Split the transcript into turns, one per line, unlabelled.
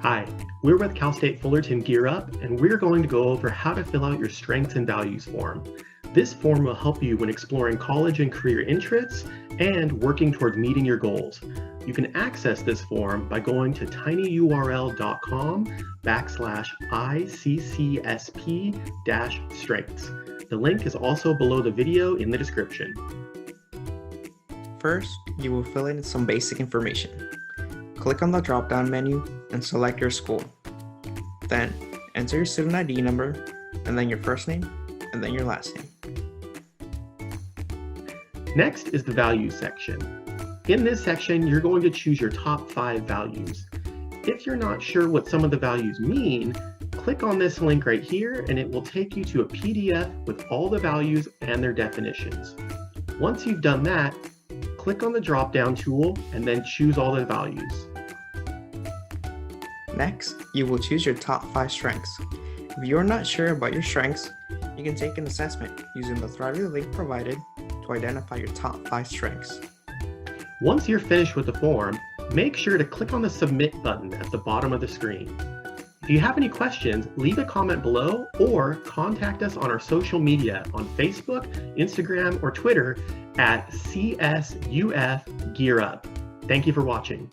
Hi, we're with Cal State Fullerton Gear Up, and we're going to go over how to fill out your Strengths and Values form. This form will help you when exploring college and career interests and working towards meeting your goals. You can access this form by going to tinyurl.com/ICCSP-strengths. The link is also below the video in the description.
First, you will fill in some basic information. Click on the drop-down menu and select your school. Then, enter your student ID number, and then your first name, and then your last name.
Next is the Values section. In this section, you're going to choose your top 5 values. If you're not sure what some of the values mean, click on this link right here and it will take you to a PDF with all the values and their definitions. Once you've done that, click on the drop-down tool and then choose all the values.
Next, you will choose your top 5 strengths. If you're not sure about your strengths, you can take an assessment using the Thrively link provided to identify your top 5 strengths.
Once you're finished with the form, make sure to click on the Submit button at the bottom of the screen. If you have any questions, leave a comment below or contact us on our social media on Facebook, Instagram, or Twitter at CSUF Gear Up. Thank you for watching.